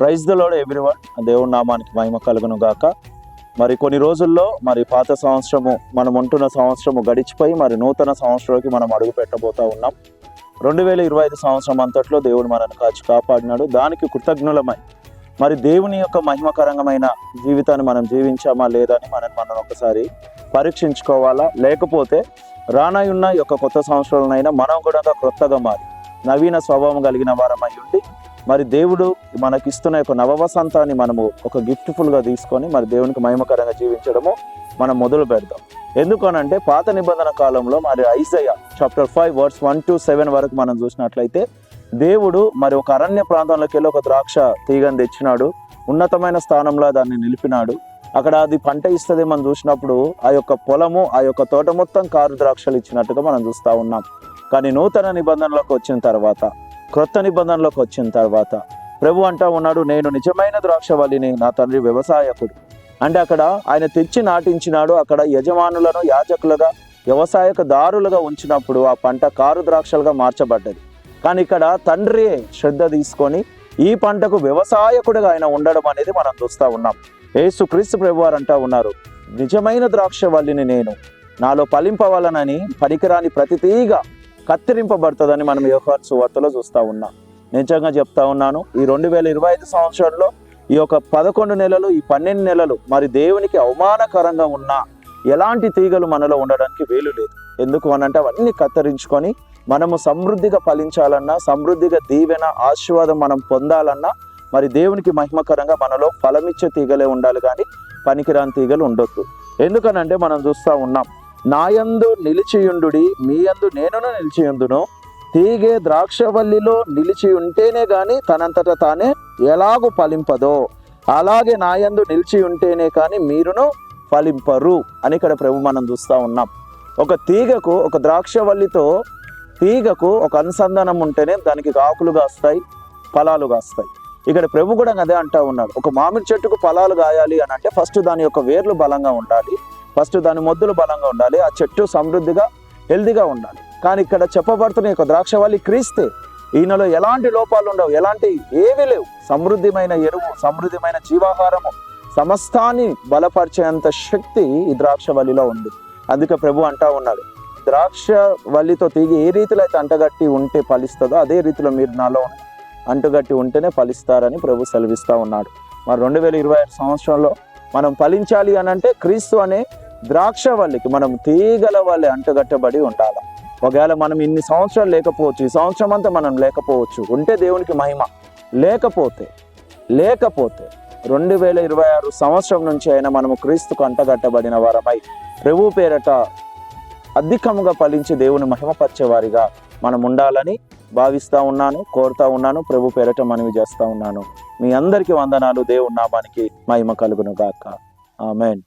Praise the lord everyone. దేవుని నామానికి మహిమ కలుగును గాక. మరి కొన్ని రోజుల్లో మరి పాత సంవత్సరము, మనం ఉంటున్న సంవత్సరము గడిచిపోయి మరి నూతన సంవత్సరంలోకి మనం అడుగు పెట్టబోతా ఉన్నాం. 2025 సంవత్సరం అంతట్లో దేవుడు మనల్ని కాపాడినాడు. దానికి కృతజ్ఞులమై మరి దేవుని యొక్క మహిమకరంగమైన జీవితాన్ని మనం జీవించామా లేదా అని మనం ఒకసారి పరీక్షించుకోవాలా. లేకపోతే రానయున్న యొక్క కొత్త సంవత్సరాలనైనా మనం కూడా క్రొత్తగా మారి నవీన స్వభావం కలిగిన వారమై ఉండి మరి దేవుడు మనకిస్తున్న యొక్క నవవసంతాన్ని మనము ఒక గిఫ్ట్ఫుల్గా తీసుకొని మరి దేవునికి మహిమకరంగా జీవించడము మనం మొదలు పెడతాం. ఎందుకనంటే పాత నిబంధన కాలంలో మరి ఐజయా చాప్టర్ 5 verse 1 to 7 వరకు మనం చూసినట్లయితే దేవుడు మరి ఒక అరణ్య ప్రాంతంలోకి వెళ్ళి ఒక ద్రాక్ష తీగని తెచ్చినాడు. ఉన్నతమైన స్థానంలో దాన్ని నిలిపినాడు. అక్కడ అది పంట ఇస్తుంది మనం చూసినప్పుడు ఆ యొక్క పొలము, ఆ యొక్క తోట మొత్తం కారు ద్రాక్షలు ఇచ్చినట్టుగా మనం చూస్తూ ఉన్నాం. కానీ నూతన నిబంధనలోకి వచ్చిన తర్వాత, క్రొత్త నిబంధనలోకి వచ్చిన తర్వాత ప్రభు అంటా ఉన్నాడు, నేను నిజమైన ద్రాక్షవల్లిని, నా తండ్రి వ్యవసాయకుడు. అంటే అక్కడ ఆయన తెచ్చి నాటించినాడు. అక్కడ యజమానులను యాజకులుగా, వ్యవసాయదారులుగా ఉంచినప్పుడు ఆ పంట కారు ద్రాక్షలుగా మార్చబడ్డది. కానీ ఇక్కడ తండ్రి శ్రద్ధ తీసుకొని ఈ పంటకు వ్యవసాయకుడిగా ఆయన ఉండడం అనేది మనం చూస్తూ ఉన్నాం. యేసుక్రీస్తు ప్రభు వారు అంటా ఉన్నారు, నిజమైన ద్రాక్షవల్లిని నేను, నాలో ఫలింపవలనని పనికిరాని ప్రతి తీగ కత్తిరింపబడుతుందని మనం యోహాను సువార్తలో చూస్తూ ఉన్నాం. నిజంగా చెప్తా ఉన్నాను, ఈ 2025 సంవత్సరంలో ఈ యొక్క 11 నెలలు, ఈ 12 నెలలు మరి దేవునికి అవమానకరంగా ఉన్న ఎలాంటి తీగలు మనలో ఉండడానికి వీలు లేదు. ఎందుకు అనంటే అవన్నీ కత్తిరించుకొని మనము సమృద్ధిగా ఫలించాలన్నా, సమృద్ధిగా దీవెన ఆశీర్వాదం మనం పొందాలన్నా మరి దేవునికి మహిమకరంగా మనలో ఫలమిచ్చే తీగలే ఉండాలి, కానీ పనికిరాని తీగలు ఉండొద్దు. ఎందుకనంటే మనం చూస్తూ ఉన్నాం, నాయందు నిలిచియుండుడి, మీ యందు నేనును నిలిచియుందును. తీగే ద్రాక్షవల్లిలో నిలిచి ఉంటేనే గాని తనంతట తానే ఎలాగూ ఫలింపదో, అలాగే నాయందు నిలిచి ఉంటేనే కానీ మీరును ఫలింపరు అని ఇక్కడ ప్రభు మనం చూస్తూ ఉన్నాం. ఒక తీగకు, ఒక ద్రాక్షవల్లితో తీగకు ఒక అనుసంధానం ఉంటేనే దానికి ఆకులు కాస్తాయి, ఫలాలు కాస్తాయి. ఇక్కడ ప్రభు కూడా అదే అంటా ఉన్నాడు, ఒక మామిడి చెట్టుకు ఫలాలు కాయాలి అని అంటే ఫస్ట్ దాని యొక్క వేర్లు బలంగా ఉండాలి, ఫస్ట్ దాని మొద్దులు బలంగా ఉండాలి, ఆ చెట్టు సమృద్ధిగా హెల్దీగా ఉండాలి. కానీ ఇక్కడ చెప్పబడుతున్న యొక్క ద్రాక్షవల్లి క్రీస్తే, ఈయనలో ఎలాంటి లోపాలు ఉండవు, ఎలాంటి ఏవి లేవు. సమృద్ధిమైన ఎరువు, సమృద్ధిమైన జీవాహారము, సమస్తాన్ని బలపరిచేంత శక్తి ఈ ద్రాక్షవల్లిలో ఉంది. అందుకే ప్రభు అంటా ఉన్నాడు, ద్రాక్షవల్లితో తీగి ఏ రీతిలో అయితే అంటగట్టి ఉంటే ఫలిస్తుందో అదే రీతిలో మీరు నాలో అంటుగట్టి ఉంటేనే ఫలిస్తారని ప్రభు సెలవిస్తూ ఉన్నాడు. మరి 2025 సంవత్సరంలో మనం ఫలించాలి అని అంటే క్రీస్తు అనే ద్రాక్షవల్లికి మనం తీగల వల్లే అంటుగట్టబడి ఉండాలి. ఒకవేళ మనం ఇన్ని సంవత్సరాలు లేకపోవచ్చు, ఈ సంవత్సరం అంతా మనం లేకపోవచ్చు, ఉంటే దేవునికి మహిమ. లేకపోతే 2026 సంవత్సరం నుంచి అయినా మనము క్రీస్తుకు అంటగట్టబడిన వారమై ప్రభు పేరట అధికముగా ఫలించి దేవుని మహిమపరిచేవారిగా మనం ఉండాలని భావిస్తూ ఉన్నాను, కోరుతా ఉన్నాను. ప్రభు పేరట మనవి చేస్తూ ఉన్నాను. మీ అందరికీ వందనాలు. దేవుని నామానికి మహిమ కలుగును గాక. ఆమేన్.